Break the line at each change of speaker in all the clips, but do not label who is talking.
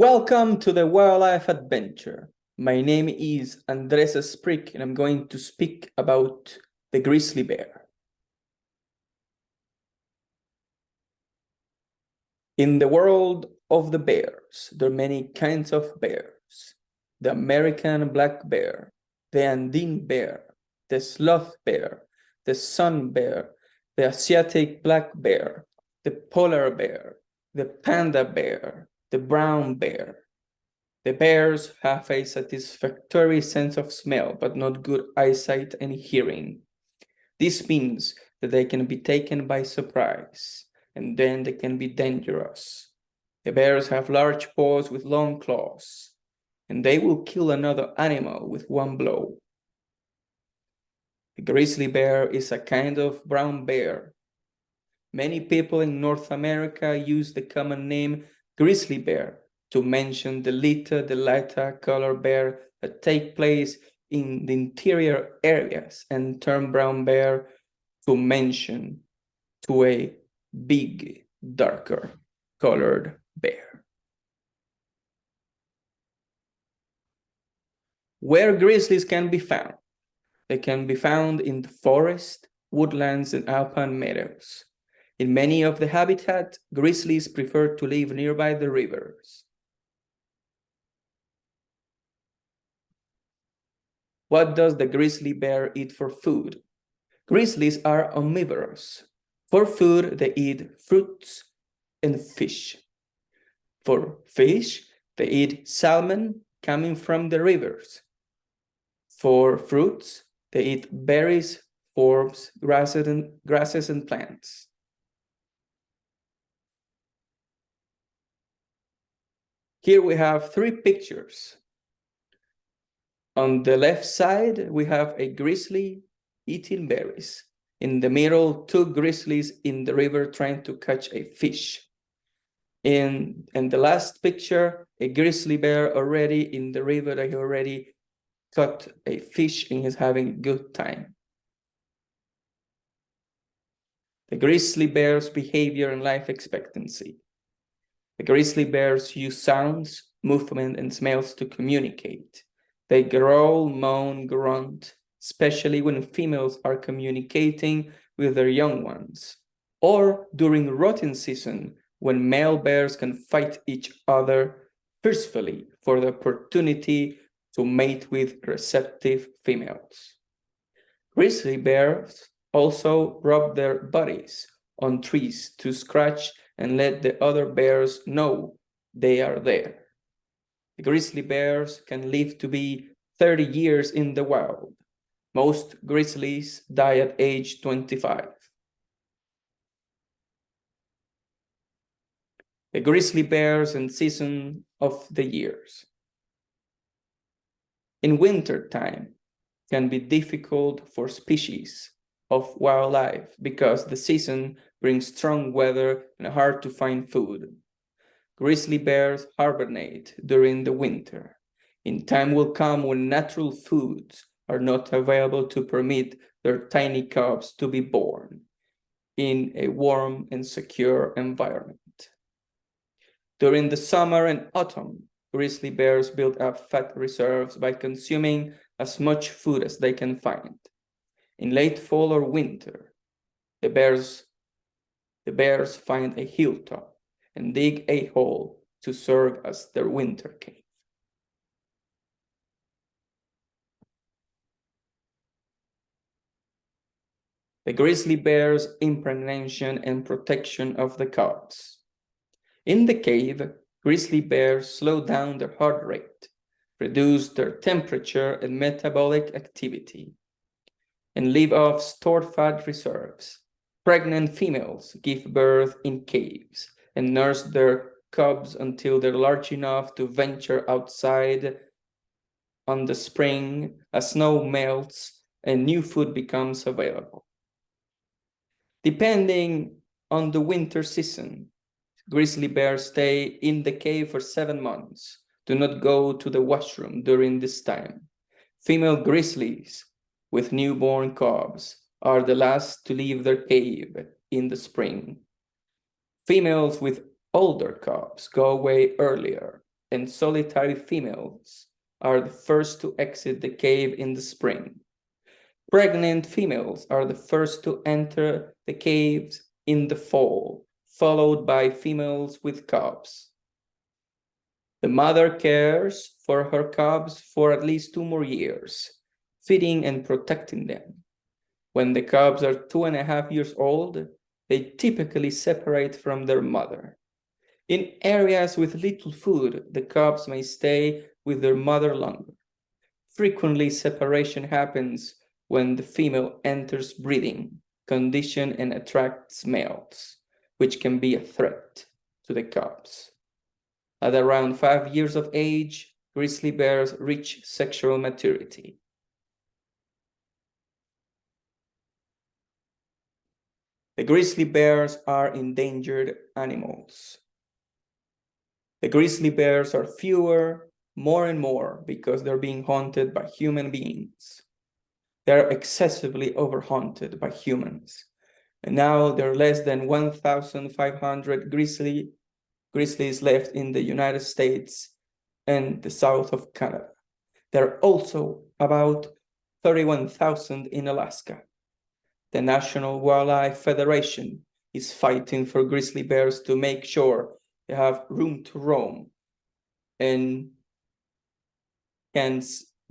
Welcome to the Wildlife Adventure. My name is Andres Sprick and I'm going to speak about the grizzly bear. In the world of the bears, there are many kinds of bears. The American black bear, the Andean bear, the sloth bear, the sun bear, the Asiatic black bear, the polar bear, the panda bear, the brown bear. The bears have a satisfactory sense of smell, but not good eyesight and hearing. This means that they can be taken by surprise, and then they can be dangerous. The bears have large paws with long claws, and they will kill another animal with one blow. The grizzly bear is a kind of brown bear. Many people in North America use the common name grizzly bear to mention the lighter color bear that take place in the interior areas, and term brown bear to mention to a big, darker colored bear. Where grizzlies can be found? They can be found in the forest, woodlands, and alpine meadows. In many of the habitats, grizzlies prefer to live nearby the rivers. What does the grizzly bear eat for food? Grizzlies are omnivorous. For food, they eat fruits and fish. For fish, they eat salmon coming from the rivers. For fruits, they eat berries, forbs, grasses and plants. Here we have three pictures. On the left side, we have a grizzly eating berries. In the middle, two grizzlies in the river trying to catch a fish. In the last picture, a grizzly bear already in the river that he already caught a fish and is having a good time. The grizzly bear's behavior and life expectancy. The grizzly bears use sounds, movement, and smells to communicate. They growl, moan, grunt, especially when females are communicating with their young ones, or during rutting season when male bears can fight each other fiercely for the opportunity to mate with receptive females. Grizzly bears also rub their bodies on trees to scratch and let the other bears know they are there. The grizzly bears can live to be 30 years in the wild. Most grizzlies die at age 25. The grizzly bears and season of the years. In winter time can be difficult for species of wildlife because the season brings strong weather and hard to find food. Grizzly bears hibernate during the winter. In time will come when natural foods are not available to permit their tiny cubs to be born in a warm and secure environment. During the summer and autumn, grizzly bears build up fat reserves by consuming as much food as they can find. In late fall or winter, the bears find a hilltop and dig a hole to serve as their winter cave. The grizzly bear's impregnation and protection of the cubs. In the cave, grizzly bears slow down their heart rate, reduce their temperature and metabolic activity, and live off stored fat reserves. Pregnant females give birth in caves and nurse their cubs until they're large enough to venture outside on the spring as snow melts and new food becomes available. Depending on the winter season, grizzly bears stay in the cave for 7 months. Do not go to the washroom during this time. Female grizzlies with newborn cubs are the last to leave their cave in the spring. Females with older cubs go away earlier. and solitary females are the first to exit the cave in the spring. Pregnant females are the first to enter the caves in the fall, followed by females with cubs. The mother cares for her cubs for at least 2 more years, feeding and protecting them. When the cubs are 2.5 years old, they typically separate from their mother. In areas with little food, the cubs may stay with their mother longer. Frequently, separation happens when the female enters breeding condition and attracts males, which can be a threat to the cubs. At around 5 years of age, grizzly bears reach sexual maturity. The grizzly bears are endangered animals. The grizzly bears are fewer, more and more, because they're being hunted by human beings. They're excessively overhunted by humans. And now there are less than 1,500 grizzlies left in the United States and the south of Canada. There are also about 31,000 in Alaska. The National Wildlife Federation is fighting for grizzly bears to make sure they have room to roam and can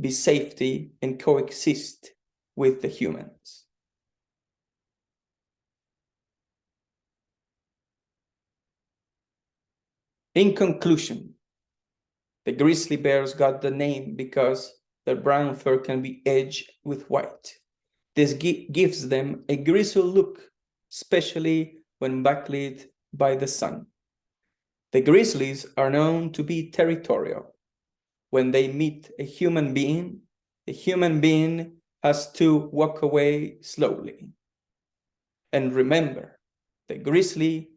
be safety and coexist with the humans. In conclusion, the grizzly bears got the name because their brown fur can be edged with white. This gives them a grizzled look, especially when backlit by the sun. The grizzlies are known to be territorial. When they meet a human being, the human being has to walk away slowly. And remember, the grizzly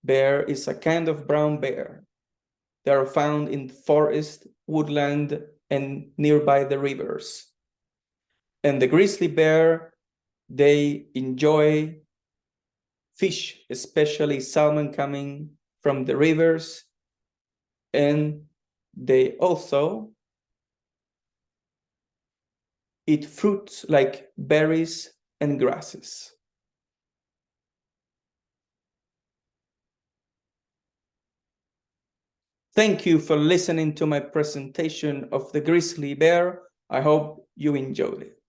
bear is a kind of brown bear. They are found in forest, woodland, and nearby the rivers. And the grizzly bear, they enjoy fish, especially salmon coming from the rivers, and they also eat fruits like berries and grasses. Thank you for listening to my presentation of the grizzly bear. I hope you enjoyed it.